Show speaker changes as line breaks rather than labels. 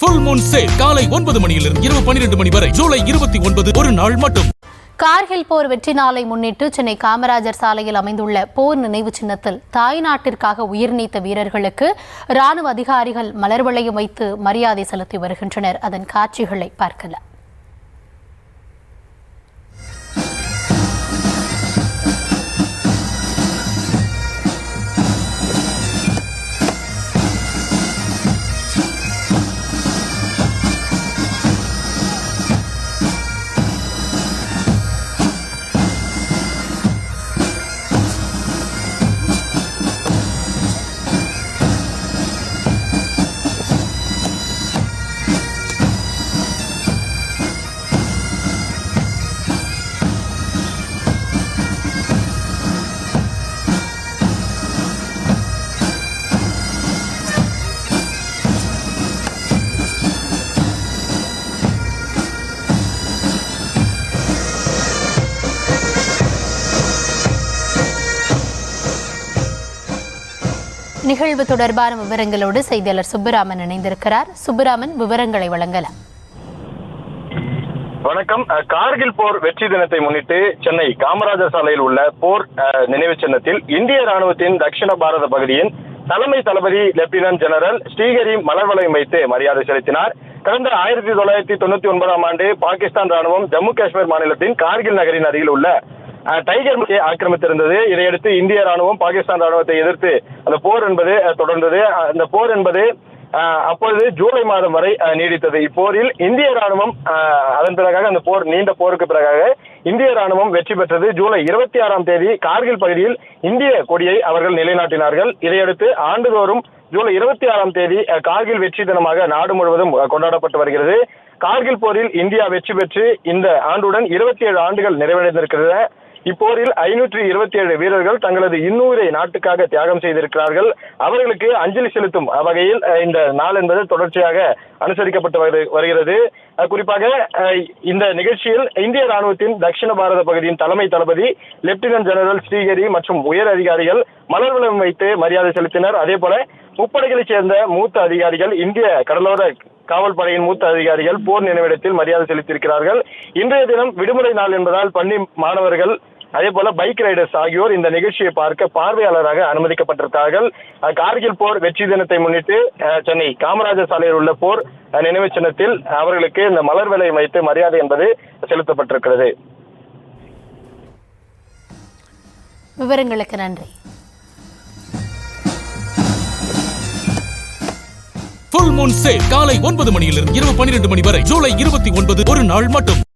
Full Moon sale காலை 9 மணியிலிருந்து இரவு 12 மணி வரை ஜூலை 29 ஒரு நாள் மட்டும்.
கார்கில் போர் வெற்றி நாளை முன்னிட்டு சென்னை காமராஜர் சாலையில் அமைந்துள்ள போர் நினைவு சின்னத்தில் தாய் நாட்டிற்காக உயிர் நீத்த வீரர்களுக்கு ராணுவ அதிகாரிகள் மலர் வளையம் வைத்து மரியாதை செலுத்தி வருகின்றனர். அதன் காட்சிகளை பார்க்கலாம். நிகழ்வு தொடர்பான விவரங்களோடு செய்தியாளர் சுப்புராமன் இணைந்திருக்கிறார். சுப்புராமன், விவரங்களை வழங்கலாம்.
வணக்கம். கார்கில் போர் வெற்றி தினத்தை முன்னிட்டு சென்னை காமராஜர் சாலையில் உள்ள போர் நினைவு சின்னத்தில் இந்திய ராணுவத்தின் தட்சிண பாரத பகுதியின் தலைமை தளபதி லெப்டினன்ட் ஜெனரல் ஸ்ரீஹரி மலர் வளையம் வைத்து மரியாதை செலுத்தினார். கடந்த 1999ஆம் ஆண்டு பாகிஸ்தான் ராணுவம் ஜம்மு காஷ்மீர் மாநிலத்தின் கார்கில் நகரின் அருகில் உள்ள டைகர் மலையை ஆக்கிரமித்திருந்தது. இதையடுத்து இந்திய ராணுவம் பாகிஸ்தான் ராணுவத்தை எதிர்த்து அந்த போர் என்பது தொடர்ந்தது. அந்த போர் என்பது அப்பொழுது ஜூலை மாதம் வரை நீடித்தது. இப்போரில் இந்திய ராணுவம் அதன் பிறகாக அந்த போர் நீண்ட போருக்கு பிறகாக இந்திய ராணுவம் வெற்றி பெற்றது. ஜூலை 26ஆம் தேதி கார்கில் பகுதியில் இந்திய கொடியை அவர்கள் நிலைநாட்டினார்கள். இதையடுத்து ஆண்டுதோறும் ஜூலை 26ஆம் தேதி கார்கில் வெற்றி தினமாக நாடு முழுவதும் கொண்டாடப்பட்டு வருகிறது. கார்கில் போரில் இந்தியா வெற்றி பெற்று இந்த ஆண்டுடன் 27 ஆண்டுகள் நிறைவடைந்திருக்கிறது. இப்போரில் 527 வீரர்கள் தங்களது இன்னுயிரை நாட்டுக்காக தியாகம் செய்திருக்கிறார்கள். அவர்களுக்கு அஞ்சலி செலுத்தும் வகையில் இந்த நாள் என்பது தொடர்ச்சியாக அனுசரிக்கப்பட்டு வருகிறது. குறிப்பாக இந்த நிகழ்ச்சியில் இந்திய ராணுவத்தின் தட்சிண பாரத பகுதியின் தலைமை தளபதி லெப்டினன்ட் ஜெனரல் ஸ்ரீஹரி மற்றும் உயர் அதிகாரிகள் மலர் வளையம் வைத்து மரியாதை செலுத்தினர். அதே போல முப்படைகளைச் சேர்ந்த மூத்த அதிகாரிகள், இந்திய கடலோர காவல் படையின் மூத்த அதிகாரிகள் போர் நினைவிடத்தில் மரியாதை செலுத்தியிருக்கிறார்கள். இன்றைய தினம் விடுமுறை நாள் என்பதால் பள்ளி மாணவர்கள் அதே போல பைக் ரைடர்ஸ் ஆகியோர் இந்த நிகழ்ச்சியை பார்க்க பார்வையாளராக அனுமதிக்கப்பட்டிருக்கிறார்கள். கார்கில் போர் வெற்றி தினத்தை முன்னிட்டு சென்னை காமராஜர் சாலையில் உள்ள போர் நினைவு சின்னத்தில் அவர்களுக்கு இந்த மலர் வளையம் வைத்து மரியாதை என்பது செலுத்தப்பட்டிருக்கிறது.
விவரங்களுக்கு நன்றி.
ஃபுல் மூன் சேல் காலை 9 மணியிலிருந்து இரவு 12 மணி வரை ஜூலை 29 ஒரு நாள் மட்டும்.